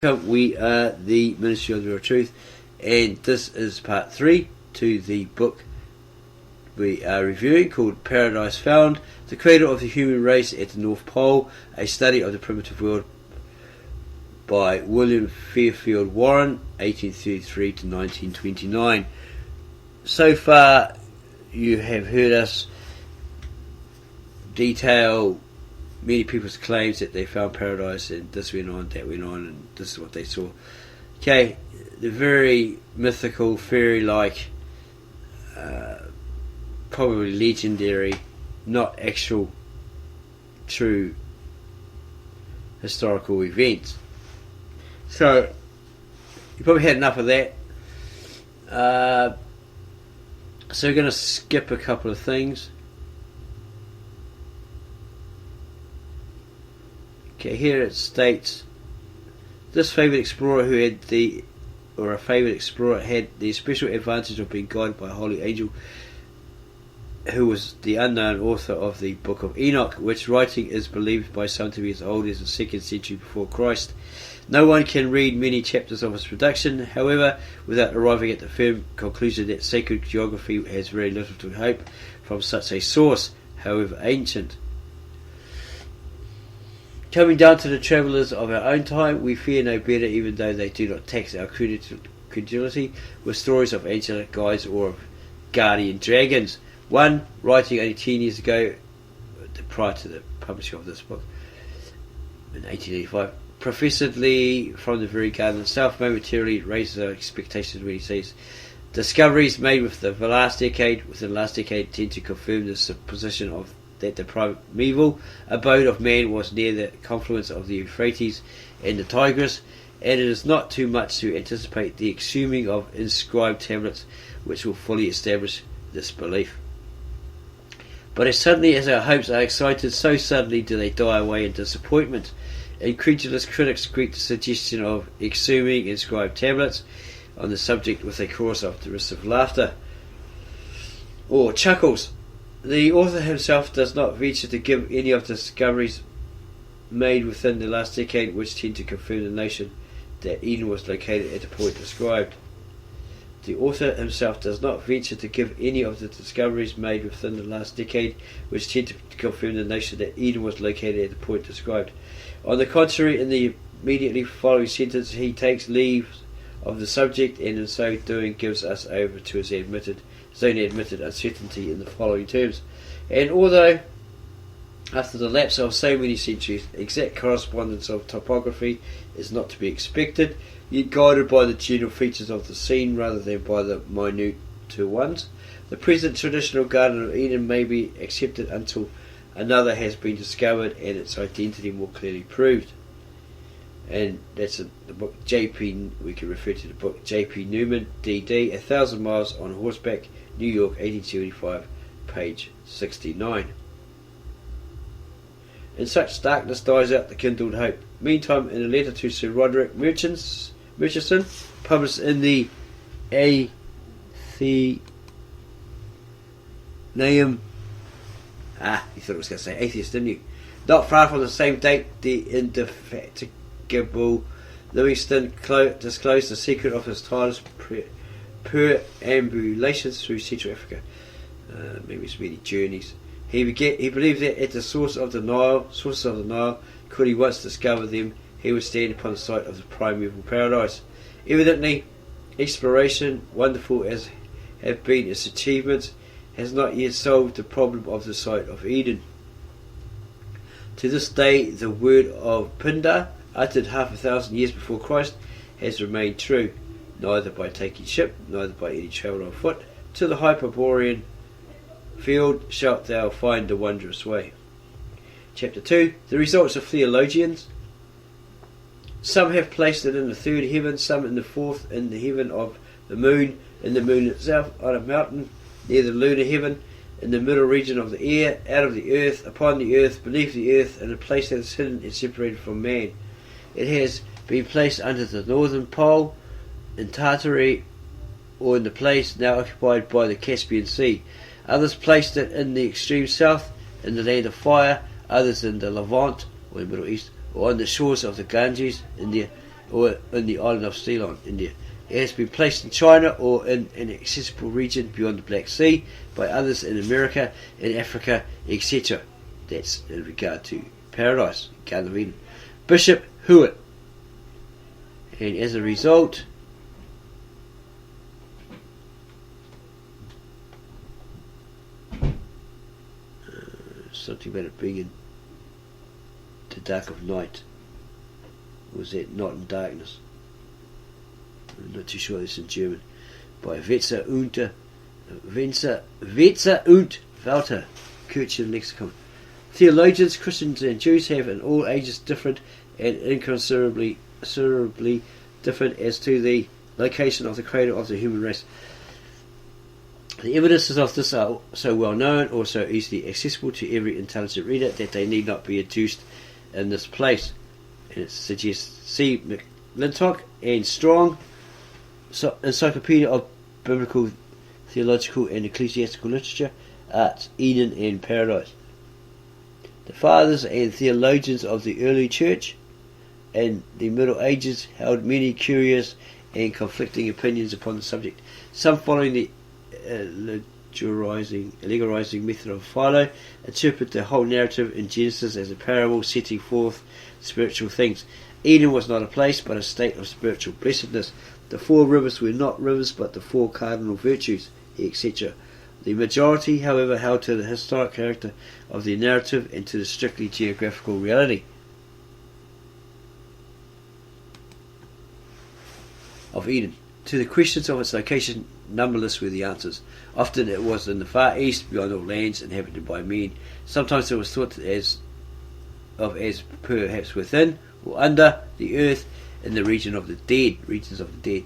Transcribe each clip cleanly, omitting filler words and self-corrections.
We are the Ministry of the Real Truth, and this is part 3 to the book we are reviewing called Paradise Found, the Cradle of the Human Race at the North Pole, a study of the primitive world by William Fairfield Warren, 1833 to 1929. So far you have heard us detail many people's claims that they found paradise, and this went on, that went on, and this is what they saw. Okay, the very mythical, fairy-like, probably legendary, not actual, true historical events. So, you probably had enough of that. So we're going to skip a couple of things. Okay, here it states, this favoured explorer had the special advantage of being guided by a holy angel who was the unknown author of the Book of Enoch, which writing is believed by some to be as old as the 2nd century before Christ. No one can read many chapters of its production, however, without arriving at the firm conclusion that sacred geography has very little to hope from such a source, however ancient. Coming down to the travellers of our own time, we fear no better, even though they do not tax our credulity with stories of angelic guides or of guardian dragons. One, writing only 10 years ago, prior to the publishing of this book, in 1885, professedly from the very garden itself, momentarily raises our expectations when he says, discoveries made within the last decade tend to confirm the supposition of that the primeval abode of man was near the confluence of the Euphrates and the Tigris, and it is not too much to anticipate the exhuming of inscribed tablets which will fully establish this belief. But as suddenly as our hopes are excited, so suddenly do they die away in disappointment. Incredulous critics greet the suggestion of exhuming inscribed tablets on the subject with a chorus of derisive laughter or chuckles. The author himself does not venture to give any of the discoveries made within the last decade which tend to confirm the notion that Eden was located at the point described. The author himself does not venture to give any of the discoveries made within the last decade which tend to confirm the notion that Eden was located at the point described. On the contrary, in the immediately following sentence, he takes leave of the subject, and in so doing gives us over to his only admitted uncertainty in the following terms. And although, after the lapse of so many centuries, exact correspondence of topography is not to be expected, yet guided by the general features of the scene rather than by the minute ones, the present traditional Garden of Eden may be accepted until another has been discovered and its identity more clearly proved. And that's the book we can refer to the book J.P. Newman, D.D., 1,000 Miles on Horseback, New York, 1875, page 69. In such darkness dies out the kindled hope. Meantime, in a letter to Sir Roderick Murchison, published in the Athenaeum, you thought it was going to say atheist, didn't you? Not far from the same date, the indefatigable Livingstone disclosed the secret of his tireless perambulations through Central Africa. Maybe it's many journeys. He believed that at the sources of the Nile, could he once discover them, he would stand upon the site of the primeval paradise. Evidently, exploration, wonderful as have been its achievements, has not yet solved the problem of the site of Eden. To this day, the word of Pindar, uttered 500 years before Christ, has remained true. Neither by taking ship, neither by any travel on foot, to the Hyperborean field shalt thou find the wondrous way. Chapter 2. The results of theologians. Some have placed it in the third heaven, some in the fourth, in the heaven of the moon, in the moon itself, on a mountain, near the lunar heaven, in the middle region of the air, out of the earth, upon the earth, beneath the earth, in a place that is hidden and separated from man. It has been placed under the northern pole, in Tartary, or in the place now occupied by the Caspian Sea. Others placed it in the extreme south, in the land of fire, others in the Levant, or the Middle East, or on the shores of the Ganges, in the or in the island of Ceylon, India. It has been placed in China or in an accessible region beyond the Black Sea by others in America, in Africa, etc. That's in regard to paradise, Garden of Eden. Bishop Hewitt. And as a result, something about it being in the dark of night. Or was that not in darkness? I'm not too sure this in German. By Wetzer und Walter, Kirchen Lexicon. Theologians, Christians and Jews have in all ages different and inconsiderably different as to the location of the cradle of the human race. The evidences of this are so well known or so easily accessible to every intelligent reader that they need not be adduced in this place. And it suggests C. McClintock and Strong, Encyclopedia of Biblical, Theological and Ecclesiastical Literature, Arts, Eden and Paradise. The fathers and theologians of the early church and the Middle Ages held many curious and conflicting opinions upon the subject. Some, following the allegorizing method of Philo, interpret the whole narrative in Genesis as a parable setting forth spiritual things. Eden was not a place but a state of spiritual blessedness. The 4 rivers were not rivers but the 4 cardinal virtues, etc. The majority, however, held to the historic character of the narrative and to the strictly geographical reality of Eden. To the questions of its location, numberless were the answers. Often it was in the far east, beyond all lands inhabited by men. Sometimes it was thought as perhaps within or under the earth, in the regions of the dead.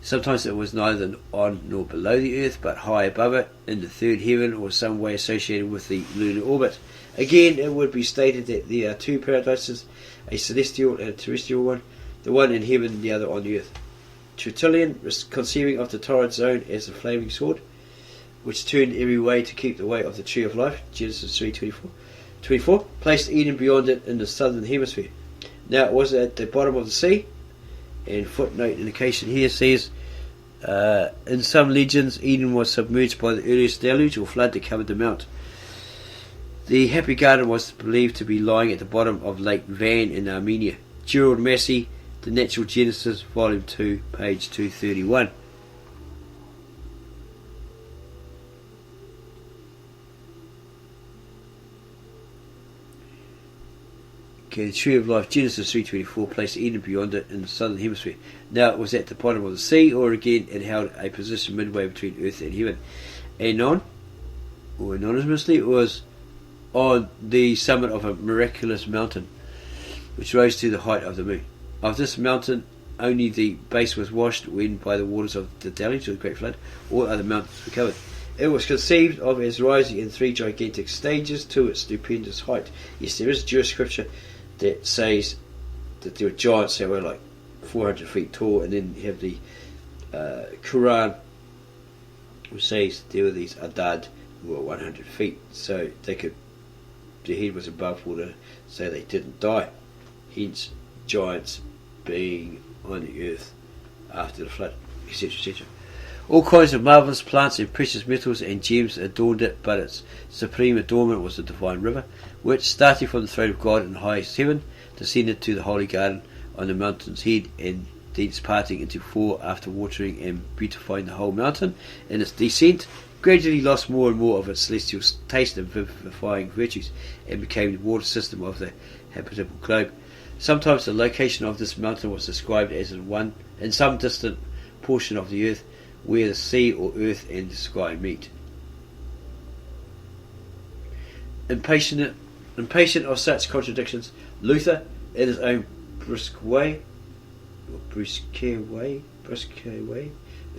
Sometimes it was neither on nor below the earth, but high above it, in the third heaven, or some way associated with the lunar orbit. Again, it would be stated that there are 2 paradises, a celestial and a terrestrial one, the one in heaven and the other on the earth. Tertullian, conceiving of the torrid zone as a flaming sword, which turned every way to keep the way of the tree of life, Genesis 3:24, placed Eden beyond it in the southern hemisphere. Now it was at the bottom of the sea, and footnote indication here says, in some legends Eden was submerged by the earliest deluge or flood that covered the mount. The Happy Garden was believed to be lying at the bottom of Lake Van in Armenia. Gerald Massey, The Natural Genesis, Volume 2, page 231. Okay, the tree of life, Genesis 3:24, placed Eden beyond it in the southern hemisphere. Now it was at the bottom of the sea, or again it held a position midway between earth and heaven. Anon, or anonymously, it was on the summit of a miraculous mountain, which rose to the height of the moon. Of this mountain, only the base was washed when by the waters of the deluge, or the great flood. All other mountains were covered. It was conceived of as rising in 3 gigantic stages to its stupendous height. Yes, there is Jewish scripture that says that there were giants that were like 400 feet tall, and then you have the Quran which says there were these Adad who were 100 feet, so their head was above water, so they didn't die. Hence, giants being on the earth after the flood, etc., etc. All kinds of marvellous plants and precious metals and gems adorned it, but its supreme adornment was the divine river, which, starting from the throne of God in the highest heaven, descended to the holy garden on the mountain's head, and thence parting into 4 after watering and beautifying the whole mountain in its descent, gradually lost more and more of its celestial taste and vivifying virtues, and became the water system of the habitable globe. Sometimes the location of this mountain was described as in some distant portion of the earth, where the sea or earth and the sky meet. Impatient of such contradictions, Luther, in his own brusque way, is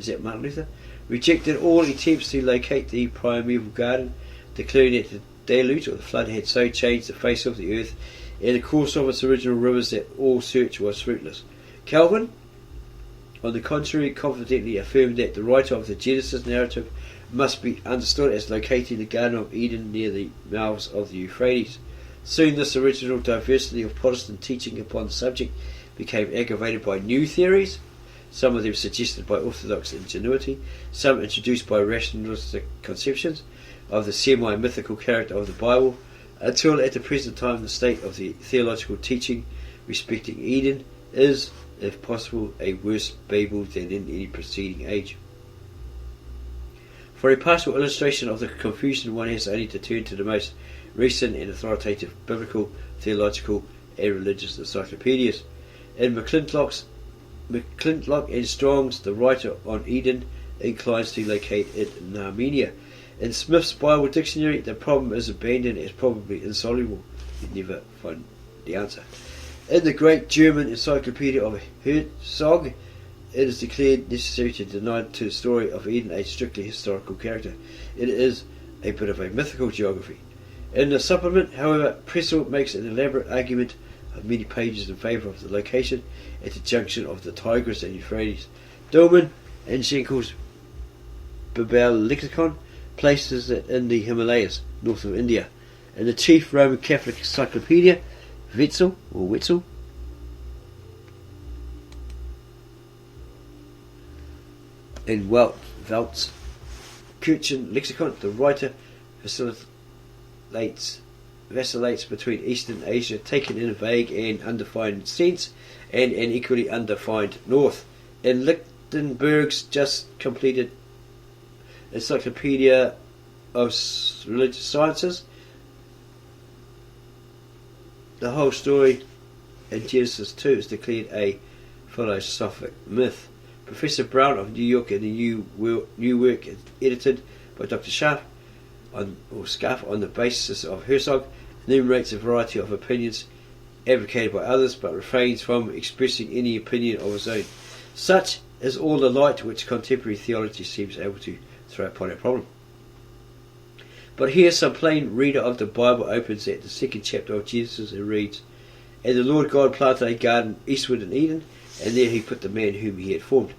that Martin Luther, rejected all attempts to locate the primeval garden, declaring that the deluge or the flood had so changed the face of the earth and the course of its original rivers that all search was fruitless. Calvin, on the contrary, confidently affirmed that the writer of the Genesis narrative must be understood as locating the Garden of Eden near the mouths of the Euphrates. Soon this original diversity of Protestant teaching upon the subject became aggravated by new theories, some of them suggested by orthodox ingenuity, some introduced by rationalistic conceptions of the semi-mythical character of the Bible, until at the present time the state of the theological teaching respecting Eden is, if possible, a worse Babel than in any preceding age. For a partial illustration of the confusion, one has only to turn to the most recent and authoritative biblical, theological and religious encyclopedias. In McClintock and Strong's The Writer on Eden inclines to locate it in Armenia. In Smith's Bible Dictionary, the problem is abandoned as probably insoluble. You never find the answer. In the Great German Encyclopedia of Herzog, it is declared necessary to deny to the story of Eden a strictly historical character. It is a bit of a mythical geography. In the supplement, however, Pressel makes an elaborate argument of many pages in favour of the location at the junction of the Tigris and Euphrates. Dolman and Schenkel's Babel lexicon places it in the Himalayas, north of India. In the chief Roman Catholic encyclopedia, Wetzel, in Welt's Kirchen lexicon, the writer vacillates between Eastern Asia, taken in a vague and undefined sense, and an equally undefined north. In Lichtenberg's just completed Encyclopedia of Religious Sciences, the whole story in Genesis 2 is declared a philosophic myth. Professor Brown of New York, in the new work edited by Dr. Schaff on the basis of Herzog, enumerates a variety of opinions advocated by others, but refrains from expressing any opinion of his own. Such is all the light which contemporary theology seems able to throw upon our problem. But here some plain reader of the Bible opens at the second chapter of Genesis and reads, "And the Lord God planted a garden eastward in Eden, and there he put the man whom he had formed."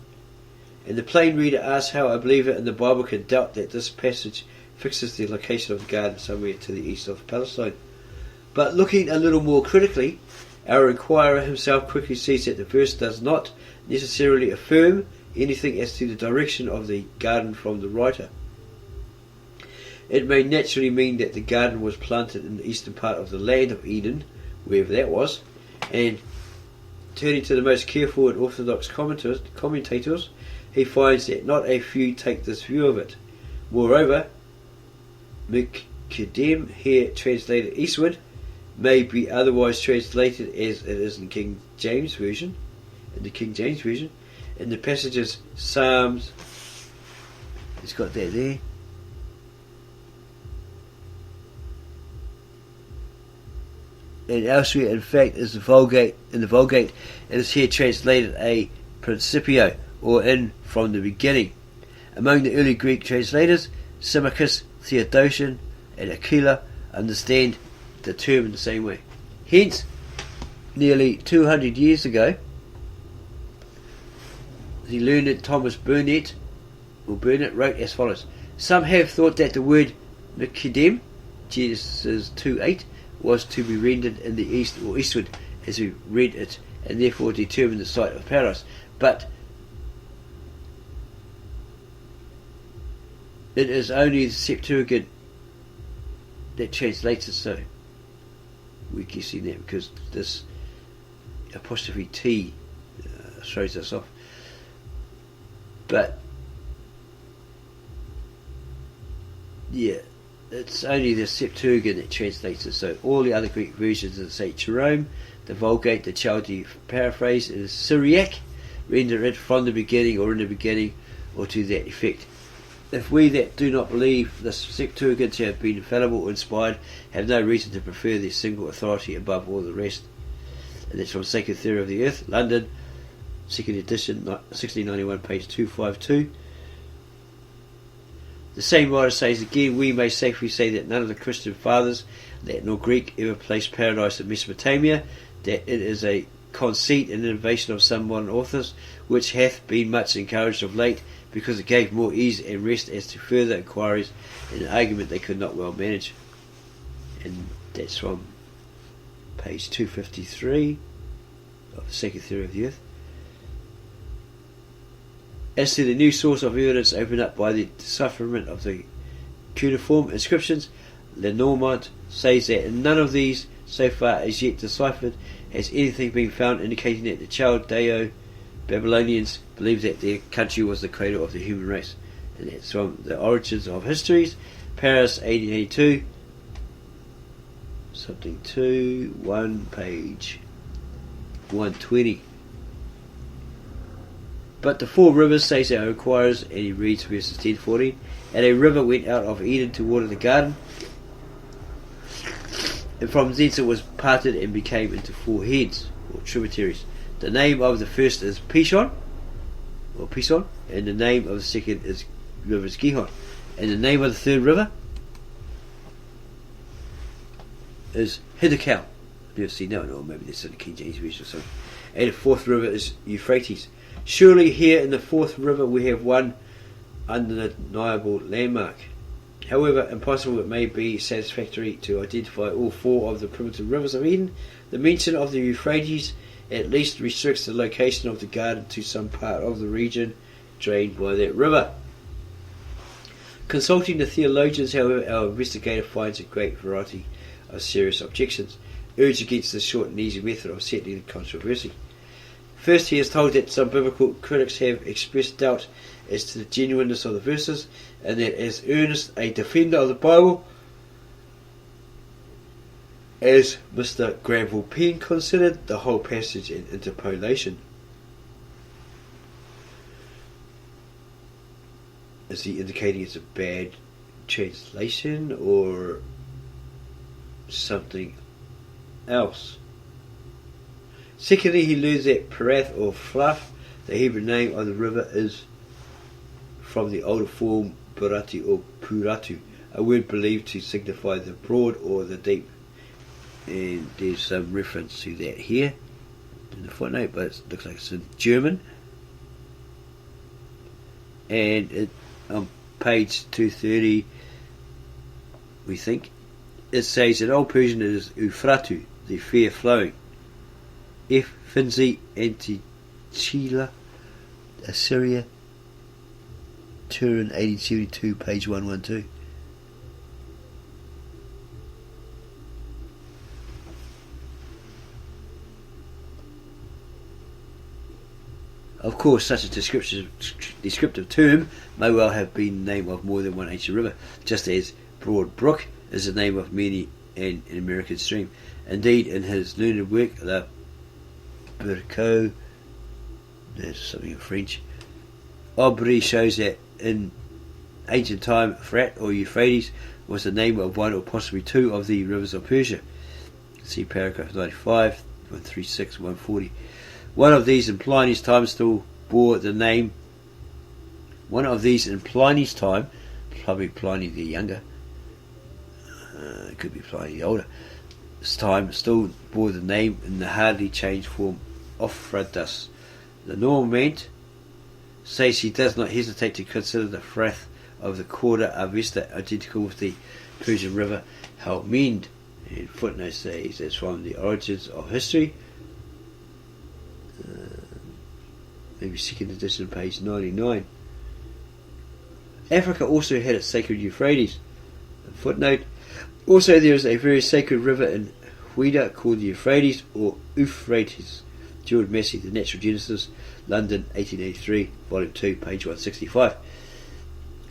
And the plain reader asks how a believer in the Bible can doubt that this passage fixes the location of the garden somewhere to the east of Palestine. But looking a little more critically, our inquirer himself quickly sees that the verse does not necessarily affirm anything as to the direction of the garden from the writer. It may naturally mean that the garden was planted in the eastern part of the land of Eden, wherever that was, and turning to the most careful and orthodox commentators, he finds that not a few take this view of it. Moreover, Mikdem, here translated eastward, may be otherwise translated as it is in King James Version. In the passages Psalms, it's got that there. And elsewhere, in fact, is the Vulgate. In the Vulgate, it is here translated a principio, or in from the beginning. Among the early Greek translators, Symmachus, Theodotion, and Aquila understand the term in the same way. Hence, nearly 200 years ago, the learned Thomas Burnet wrote as follows: "Some have thought that the word Mikdem, Genesis 2:8, was to be rendered in the east or eastward as we read it, and therefore determine the site of paradise. But it is only the Septuagint that translates it so." We're guessing that because this apostrophe T throws us off. But yeah, it's only the Septuagint that translates it so. All the other Greek versions of St. Jerome, the Vulgate, the Chaldee paraphrase, and the Syriac render it from the beginning or in the beginning or to that effect. If we that do not believe the Septuagint to have been infallible or inspired have no reason to prefer their single authority above all the rest. And that's from Sacred Theory of the Earth, London, 2nd edition, 1691, page 252. The same writer says again, "We may safely say that none of the Christian fathers, Latin or Greek, ever placed paradise in Mesopotamia, that it is a conceit and innovation of some modern authors, which hath been much encouraged of late, because it gave more ease and rest as to further inquiries and an argument they could not well manage." And that's from page 253 of the second theory of the earth. As to the new source of evidence opened up by the decipherment of the cuneiform inscriptions, Lenormand says that in none of these, so far as yet deciphered, has anything been found indicating that the Chaldeo-Babylonians believed that their country was the cradle of the human race. And that's from the Origins of Histories, Paris 1882, something 2, page 120. But the four rivers, says our inquirers, and he reads verses 10-14, and a river went out of Eden to water the garden, and from thence it was parted and became into four heads, or tributaries. The name of the first is Pishon, or Pison, and the name of the second is Gishon, and the name of the third river is Hiddekel. Never seen that one, or maybe this is the King James version or something. And the fourth river is Euphrates. Surely here in the fourth river we have one undeniable landmark. However impossible it may be satisfactory to identify all four of the primitive rivers of Eden, the mention of the Euphrates at least restricts the location of the garden to some part of the region drained by that river. Consulting the theologians, however, our investigator finds a great variety of serious objections urged against the short and easy method of settling the controversy. First, he is told that some biblical critics have expressed doubt as to the genuineness of the verses, and that as earnest a defender of the Bible as Mr. Granville Penn considered the whole passage an interpolation. Is he indicating it's a bad translation or something else? Secondly, he learns that Parath or Fluff, the Hebrew name of the river, is from the older form Buratu or Puratu, a word believed to signify the broad or the deep. And there's some reference to that here in the footnote, but it looks like it's in German. And it, on page 230, we think, it says in Old Persian it is Euphratu, the fair flowing. F. Finzi Antichila, Assyria, Turin 1872, page 112. Of course, such a descriptive term may well have been the name of more than one ancient river, just as Broad Brook is the name of many an American stream. Indeed, in his learned work, La Burco, there's something in French, Aubry shows that in ancient time, Frat or Euphrates was the name of one or possibly two of the rivers of Persia. See paragraph 95, 136, 140. One of these in Pliny's time still bore the name. One of these in Pliny's time, probably Pliny the Younger, it could be Pliny the Older, this time still bore the name in the hardly changed form Ophradatus. The Normand says he does not hesitate to consider the Frath of the Corda Avesta identical with the Persian river Helmend. And footnote says it's from the Origins of History, maybe second edition, page 99. Africa also had its sacred Euphrates. Footnote, also there is a very sacred river in Huida called the Euphrates or Euphrates. George Massey, The Natural Genesis, London 1883, volume 2, page 165.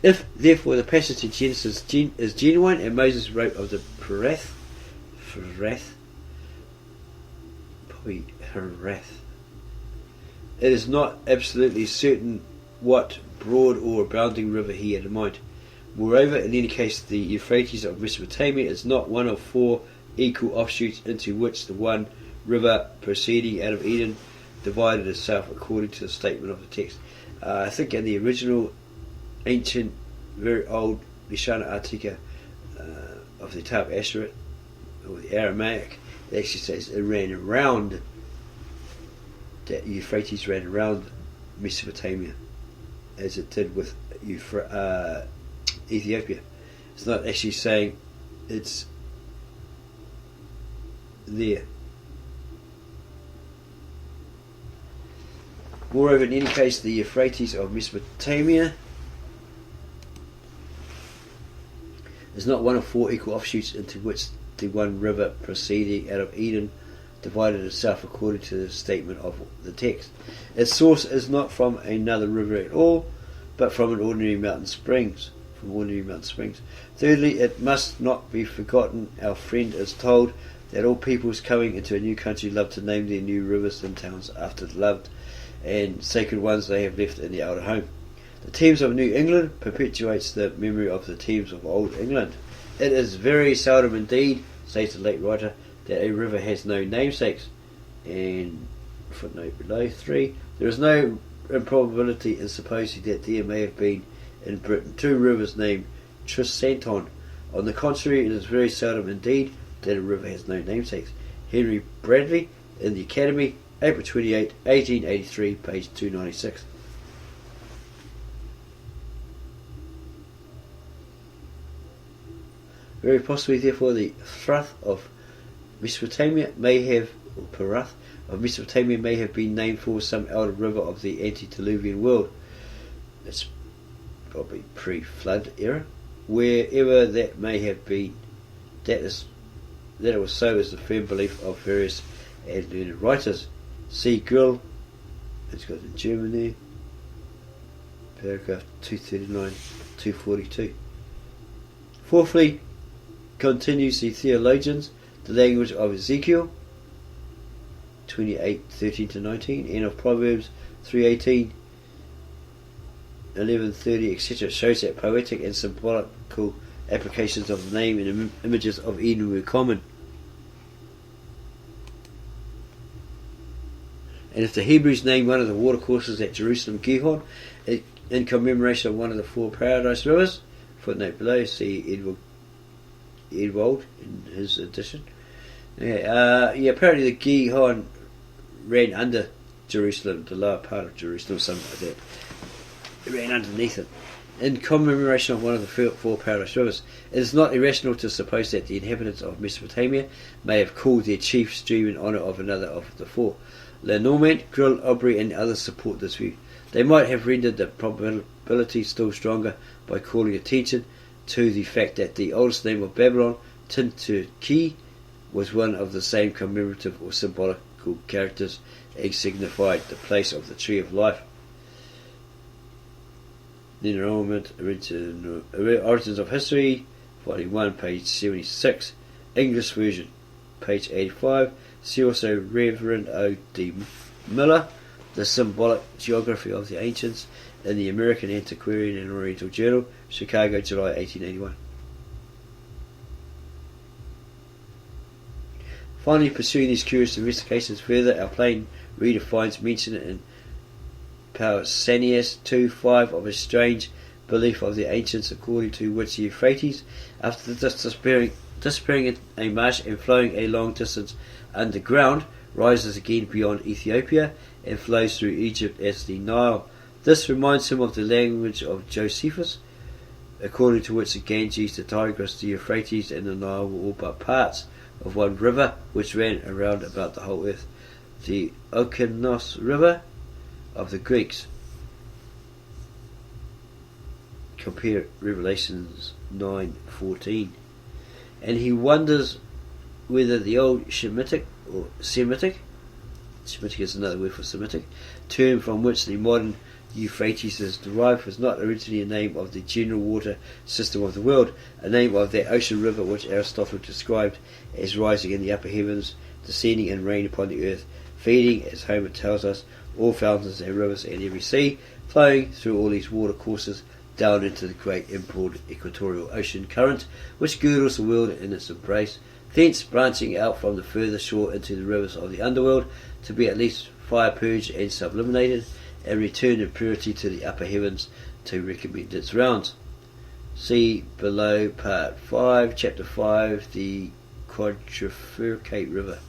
If therefore the passage in Genesis is genuine and Moses wrote of the Parath, probably Harath, it is not absolutely certain what broad or abounding river he had in mind. Moreover, in any case, the Euphrates of Mesopotamia is not one of four equal offshoots into which the one river proceeding out of Eden divided itself according to the statement of the text. I think in the original ancient, very old Lishana Artica of the Tab Asheret, or the Aramaic, it actually says it ran around, that Euphrates ran around Mesopotamia as it did with Ethiopia. It's not actually saying it's there. Moreover, in any case, the Euphrates of Mesopotamia is not one of 4 equal offshoots into which the one river proceeding out of Eden divided itself according to the statement of the text. Its source is not from another river at all, but from ordinary mountain springs. Thirdly, it must not be forgotten our friend is told that all peoples coming into a new country love to name their new rivers and towns after the loved and sacred ones they have left in their outer home. The Thames of New England perpetuates the memory of the Thames of Old England. It is very seldom indeed, says the late writer, that a river has no namesakes. And footnote below 3, there is no improbability in supposing that there may have been in Britain 2 rivers named Trisanton. On the contrary, it is very seldom indeed that a river has no namesakes. Henry Bradley in the Academy, April 28, 1883, page 296. Very possibly, therefore, the Thruth of Mesopotamia may have, or Perath of Mesopotamia may have been named for some elder river of the antediluvian world. It's probably pre-flood era. Wherever that may have been, that it was so is the firm belief of various and learned writers. See Grill, it's got in German there, paragraph 239, 242. Fourthly, continues the theologians, the language of Ezekiel 28:13-19 and of Proverbs 3:18, 11:30, etc. shows that poetic and symbolical applications of the name and images of Eden were common. And if the Hebrews named one of the watercourses at Jerusalem Gishon in commemoration of one of the 4 paradise rivers, footnote below, see Edwald in his edition. Apparently the Gishon ran under Jerusalem, the lower part of Jerusalem, something like that. It ran underneath it. In commemoration of one of the 4 paradise rivers, it is not irrational to suppose that the inhabitants of Mesopotamia may have called their chief stream in honour of another of the 4. Lenormand, Grill, Aubry and others support this view. They might have rendered the probability still stronger by calling attention to the fact that the oldest name of Babylon, Tinturki, was one of the same commemorative or symbolical characters and signified the place of the tree of life. Origins of History, Volume 1, page 76, English version, page 85. See also Reverend O. D. Miller, The Symbolic Geography of the Ancients, in the American Antiquarian and Oriental Journal, Chicago, July 1881. Finally, pursuing these curious investigations further, our plain reader finds mention in Pausanias 2:5 of a strange belief of the ancients according to which the Euphrates, after disappearing in a marsh and flowing a long distance underground, rises again beyond Ethiopia and flows through Egypt as the Nile. This reminds him of the language of Josephus, according to which the Ganges, the Tigris, the Euphrates and the Nile were all but parts of one river which ran around about the whole earth. The Okeanos River of the Greeks. Compare Revelations 9:14. And he wonders whether the old Shemitic or Semitic is another word for Semitic term from which the modern Euphrates is derived was not originally a name of the general water system of the world, a name of that ocean river which Aristotle described as rising in the upper heavens, descending in rain upon the earth, feeding, as Homer tells us, all fountains and rivers and every sea, flowing through all these water courses down into the great and broad equatorial ocean current which girdles the world in its embrace, thence branching out from the further shore into the rivers of the underworld, to be at least fire purged and sublimated, and return in purity to the upper heavens to recommend its rounds. See below part 5, chapter 5, the Quadrifurcate River.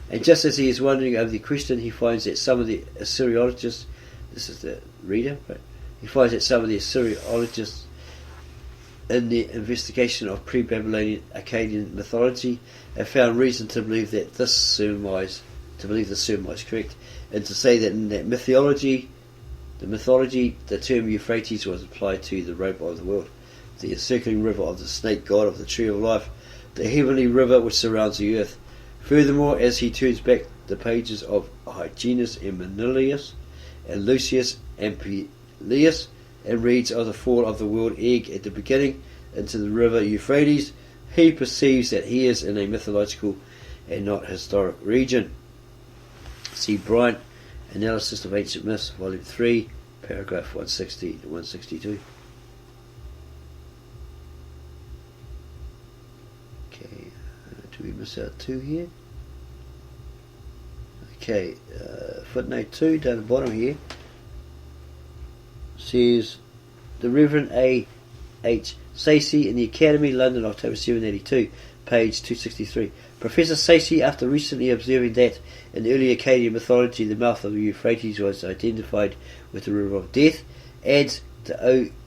And just as he is wondering over the question, he finds that some of the Assyriologists, this is the reader, but he finds that some of the Assyriologists in the investigation of pre-Babylonian Akkadian mythology have found reason to believe that this surmise to believe the sermon is correct, and to say that in that mythology, the term Euphrates was applied to the rope of the world, the encircling river of the snake god of the tree of life, the heavenly river which surrounds the earth. Furthermore, as he turns back the pages of Hyginus and Manilius and Lucius and Peleus and reads of the fall of the world egg at the beginning into the river Euphrates, he perceives that he is in a mythological and not historic region. See Bryant, Analysis of Ancient Myths, Volume 3, paragraph 160 to 162. Okay, do we miss out 2 here? Okay, footnote 2 down the bottom here says the Reverend A. H. Sayce in the Academy, London, October 1782, page 263. Professor Sayce, after recently observing that in early Akkadian mythology the mouth of the Euphrates was identified with the river of death, adds the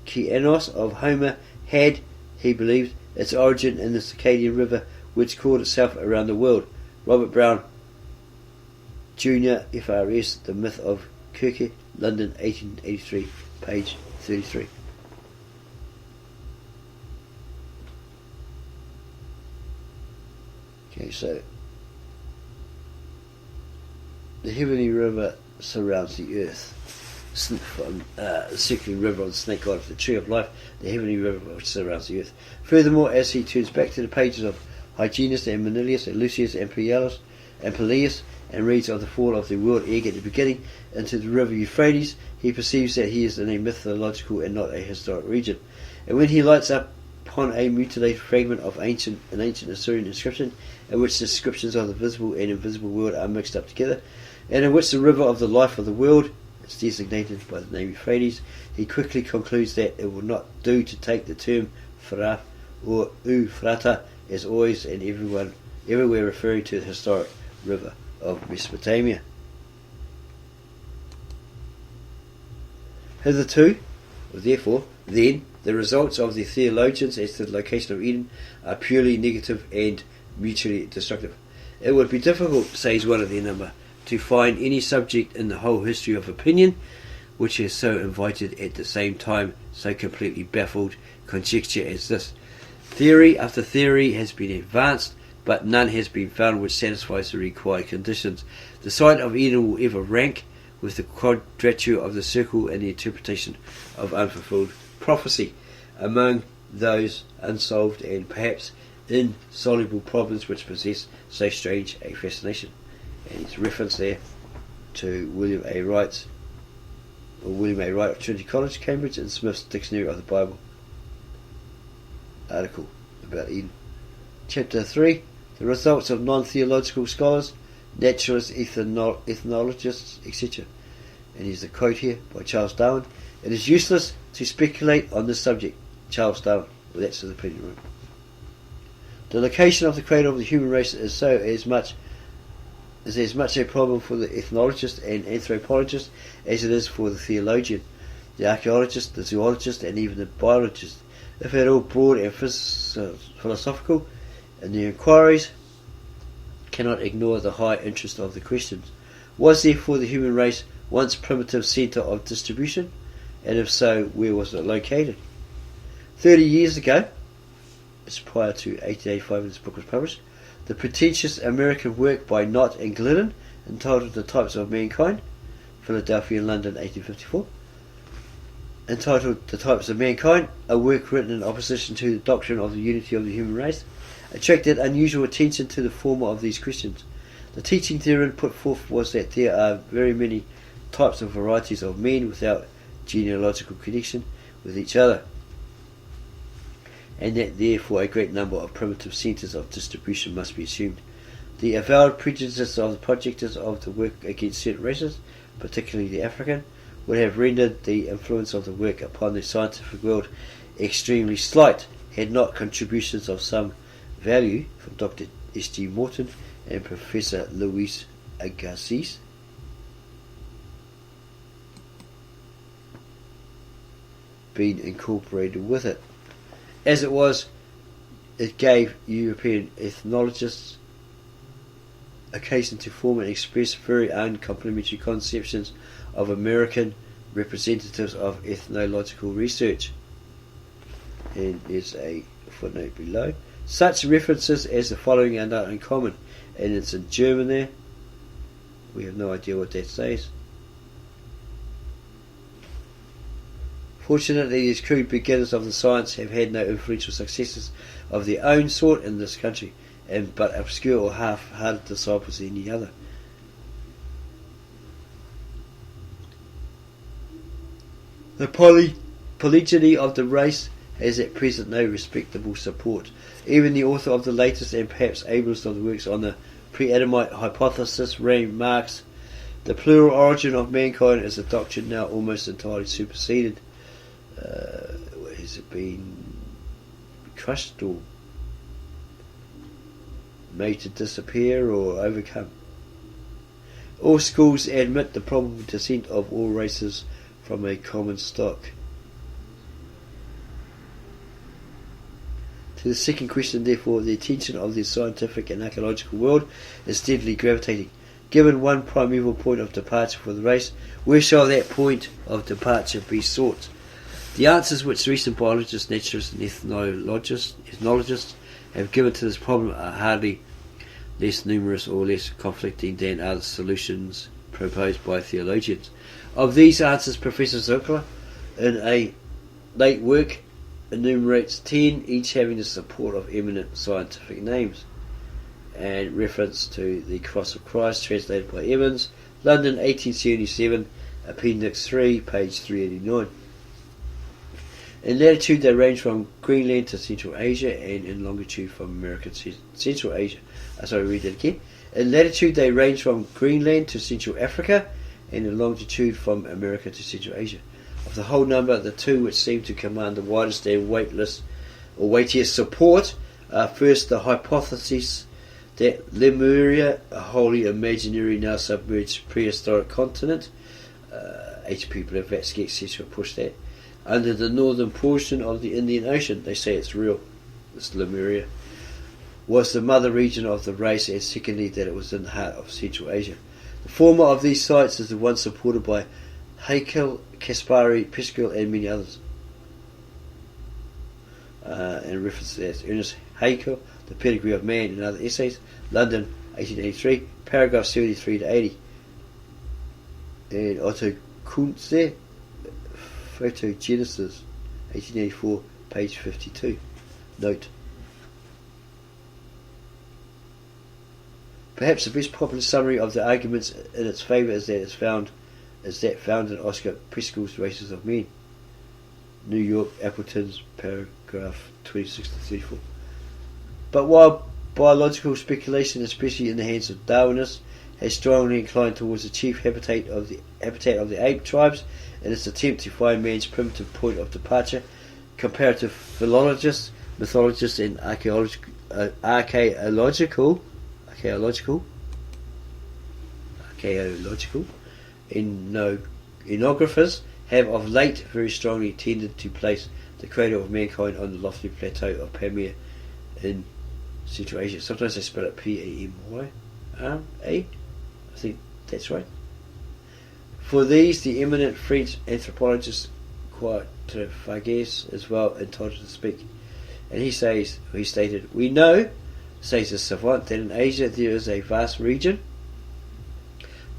Okeanos of Homer had, he believed, its origin in this Akkadian river which called itself around the world. Robert Brown Jr., FRS, The Myth of Kirke, London, 1883, page 33. Okay, so the heavenly river surrounds the earth. The circling river on the snake god of the tree of life, the heavenly river which surrounds the earth. Furthermore, as he turns back to the pages of Hyginus and Manilius and Lucius and Peleus and reads of the fall of the world egg at the beginning into the river Euphrates, he perceives that he is in a mythological and not a historic region. And when he lights up upon a mutilated fragment of an ancient Assyrian inscription, in which the descriptions of the visible and invisible world are mixed up together, and in which the river of the life of the world is designated by the name Euphrates, he quickly concludes that it will not do to take the term Fra or Euphrata as always and everywhere referring to the historic river of Mesopotamia. Hitherto, or therefore, then, the results of the theologians as to the location of Eden are purely negative and mutually destructive. It would be difficult, says one of their number, to find any subject in the whole history of opinion which has so invited at the same time so completely baffled conjecture as this. Theory after theory has been advanced, but none has been found which satisfies the required conditions. The site of Eden will ever rank with the quadrature of the circle and the interpretation of unfulfilled prophecy among those unsolved and perhaps insoluble problems which possess so strange a fascination. And his reference there to William A. Wright of Trinity College, Cambridge, and Smith's Dictionary of the Bible article about Eden. Chapter 3, the results of non-theological scholars, naturalists, ethnologists, etc. And here's a quote here by Charles Darwin. It is useless to speculate on this subject. Charles Darwin. Well, that's the opinion room. The location of the cradle of the human race is as much a problem for the ethnologist and anthropologist as it is for the theologian, the archaeologist, the zoologist, and even the biologist. If at all broad and philosophical, and the inquiries cannot ignore the high interest of the questions. Was there for the human race once primitive centre of distribution? And if so, where was it located? 30 years ago, it's prior to 1885 when this book was published, the pretentious American work by Knott and Glidden, entitled The Types of Mankind, Philadelphia and London, 1854, entitled The Types of Mankind, a work written in opposition to the doctrine of the unity of the human race, attracted unusual attention to the former of these questions. The teaching therein put forth was that there are very many types and varieties of men without genealogical connection with each other, and that therefore a great number of primitive centres of distribution must be assumed. The avowed prejudices of the projectors of the work against certain races, particularly the African, would have rendered the influence of the work upon the scientific world extremely slight, had not contributions of some value from Dr. S.G. Morton and Professor Louis Agassiz been incorporated with it. As it was, it gave European ethnologists occasion to form and express very own complementary conceptions of American representatives of ethnological research. And there's a footnote below. Such references as the following are not uncommon, and it's in German there. We have no idea what that says. Fortunately, these crude beginners of the science have had no influential successors of their own sort in this country, and but obscure or half-hearted disciples of any other. The polygyny of the race has at present no respectable support. Even the author of the latest and perhaps ablest of the works on the pre-Adamite hypothesis remarks, the plural origin of mankind is a doctrine now almost entirely superseded. Has it been crushed or made to disappear or overcome? All schools admit the probable descent of all races from a common stock. To the second question, therefore, the attention of the scientific and archaeological world is steadily gravitating. Given one primeval point of departure for the race, where shall that point of departure be sought? The answers which recent biologists, naturalists and ethnologists have given to this problem are hardly less numerous or less conflicting than are the solutions proposed by theologians. Of these answers, Professor Zuckler, in a late work, enumerates 10, each having the support of eminent scientific names, and reference to the Cross of Christ, translated by Evans, London, 1877, Appendix 3, page 389. In latitude they range from Greenland to Central Asia, and in longitude from America to Central Asia. In latitude they range from Greenland to Central Africa, and in longitude from America to Central Asia. Of the whole number, the two which seem to command the widest and weightiest support are first the hypothesis that Lemuria, a wholly imaginary now submerged prehistoric continent, H.P. Blavatsky etc. push that, under the northern portion of the Indian Ocean, they say it's real, this Lemuria, was the mother region of the race, and secondly that it was in the heart of Central Asia. The former of these sites is the one supported by Haeckel, Kaspari, Piscal and many others. And references as Ernest Haeckel, The Pedigree of Man and Other Essays, London, 1883, paragraph 73 to 80. And Otto Kuntze, Photogenesis, 1884, page 52. Note: perhaps the best popular summary of the arguments in its favour is that found in Oscar Piskel's Races of Men, New York, Appleton's, paragraph 26 to 34. But while biological speculation, especially in the hands of Darwinists, has strongly inclined towards the chief habitat of the ape tribes in its attempt to find man's primitive point of departure, comparative philologists, mythologists and archaeological ethnographers have of late very strongly tended to place the cradle of mankind on the lofty plateau of Pamir in Central Asia. Sometimes they spell it Pamyra. I think that's right. For these, the eminent French anthropologist Quatrefages is well entitled to speak. And he stated, "We know," says the savant, "that in Asia there is a vast region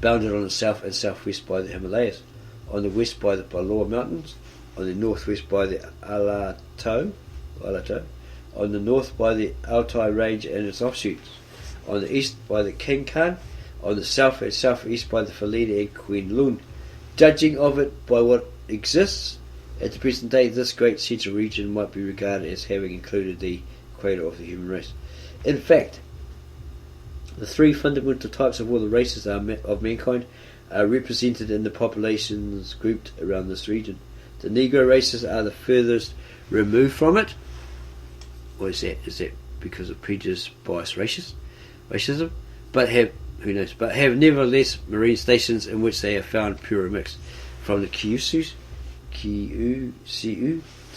bounded on the south and southwest by the Himalayas, on the west by the Balor Mountains, on the northwest by the Alato, on the north by the Altai Range and its offshoots, on the east by the Kinkan, on the south and southeast by the Falida and Quinlun. Judging of it by what exists at the present day, this great central region might be regarded as having included the cradle of the human race. In fact, the three fundamental types of all the races of mankind are represented in the populations grouped around this region. The Negro races are the furthest removed from it. What is that? Is that because of prejudice, bias, racism? But have nevertheless marine stations in which they have found purer mix, from the Kyushu to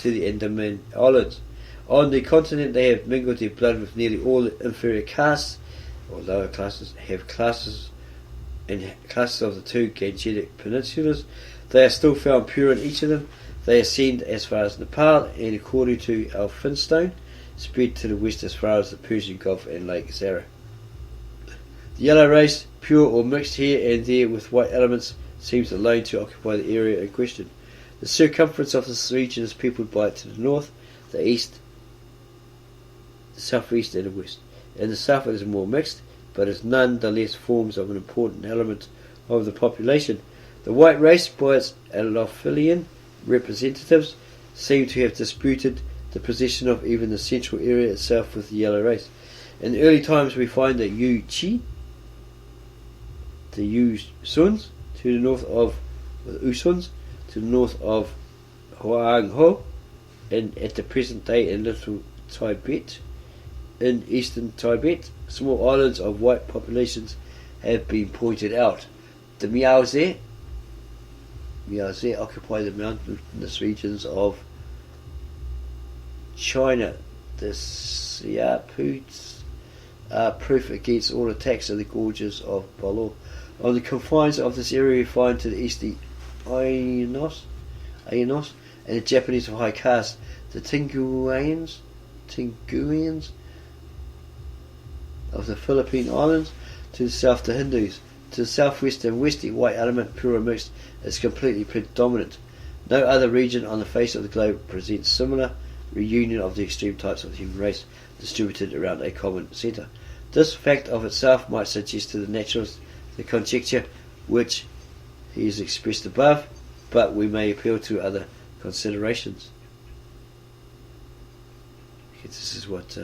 the Andaman Islands. On the continent they have mingled their blood with nearly all the inferior castes or lower classes, have classes of the two Gangetic peninsulas. They are still found pure in each of them. They ascend as far as Nepal, and according to Elphinstone, spread to the west as far as the Persian Gulf and Lake Zara. The yellow race, pure or mixed here and there with white elements, seems alone to occupy the area in question. The circumference of this region is peopled by it to the north, the east, the southeast and the west. In the south it is more mixed, but is nonetheless forms of an important element of the population. The white race, by its Allophilian representatives, seem to have disputed the possession of even the central area itself with the yellow race. In early times we find the Yu-Chi, the Yu-Suns, to the north of the Usuns, to the north of Huangho, and at the present day in Little Tibet, in eastern Tibet, small islands of white populations have been pointed out. The Miaoze occupy the mountainous regions of China. The Siaputs are proof against all attacks of the gorges of Bolo. On the confines of this area we find to the east the Ainos, and the Japanese of high caste, the Tinguians of the Philippine Islands, to the south the Hindus. To the southwest and west the white element, pure and mixed, is completely predominant. No other region on the face of the globe presents similar reunion of the extreme types of the human race distributed around a common centre. This fact of itself might suggest to the naturalist the conjecture which he has expressed above, but we may appeal to other considerations. This is what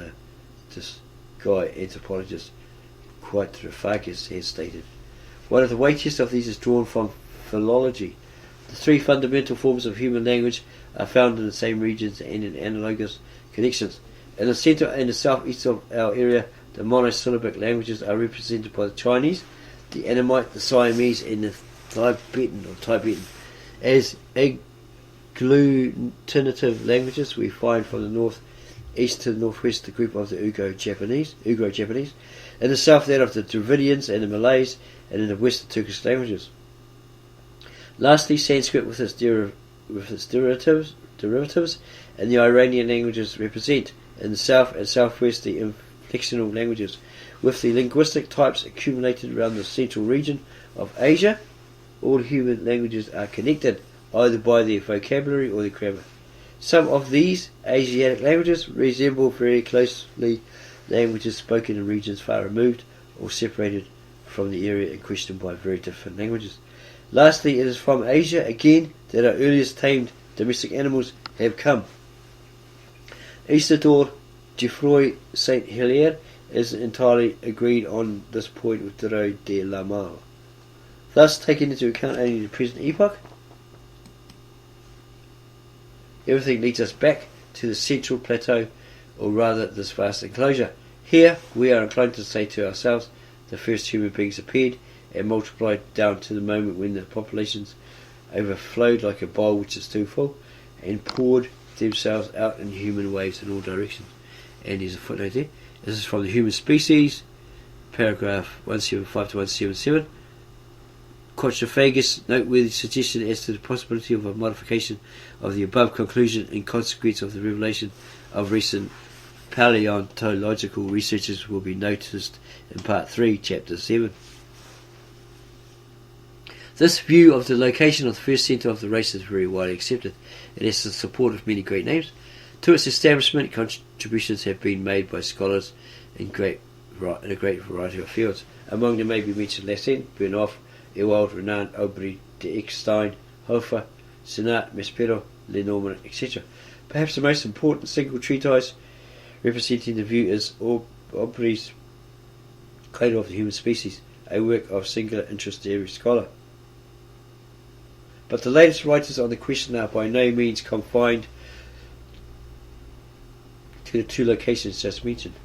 this guy, anthropologist Quattrofagis, has stated. One of the weightiest of these is drawn from philology. The three fundamental forms of human language are found in the same regions and in analogous connections. In the centre and the southeast of our area, the monosyllabic languages are represented by the Chinese, the Annamite, the Siamese, and the Tibetan. As agglutinative languages, we find from the north east to the northwest the group of the Ugro-Japanese, in the south that of the Dravidians and the Malays, and in the west the Turkish languages. Lastly, Sanskrit with its derivatives and the Iranian languages represent, in the south and southwest, the inflectional languages, with the linguistic types accumulated around the central region of Asia. All human languages are connected, either by their vocabulary or their grammar. Some of these Asiatic languages resemble very closely languages spoken in regions far removed or separated from the area in question by very different languages. Lastly, it is from Asia again that our earliest tamed domestic animals have come. Isidore Geoffroy Saint Hilaire is entirely agreed on this point with Diderot de la Mare. Thus, taking into account only the present epoch, everything leads us back to the central plateau, or rather this vast enclosure. Here we are inclined to say to ourselves, the first human beings appeared and multiplied down to the moment when the populations overflowed like a bowl which is too full, and poured themselves out in human waves in all directions. And there's a footnote there. This is from the Human Species, paragraph 175 to 177. Quattrofagis' noteworthy suggestion as to the possibility of a modification of the above conclusion in consequence of the revelation of recent paleontological researches will be noticed in Part 3, Chapter 7. This view of the location of the first centre of the race is very widely accepted. It has the support of many great names. To its establishment, contributions have been made by scholars in a great variety of fields. Among them may be mentioned Lassen, Burnoff, Ewald, Renan, Aubry, de Eckstein, Hofer, Senat, Maspero, Lenormand, etc. Perhaps the most important single treatise representing the view is Aubry's Cradle of the Human Species, a work of singular interest to every scholar. But the latest writers on the question are by no means confined to the two locations just mentioned.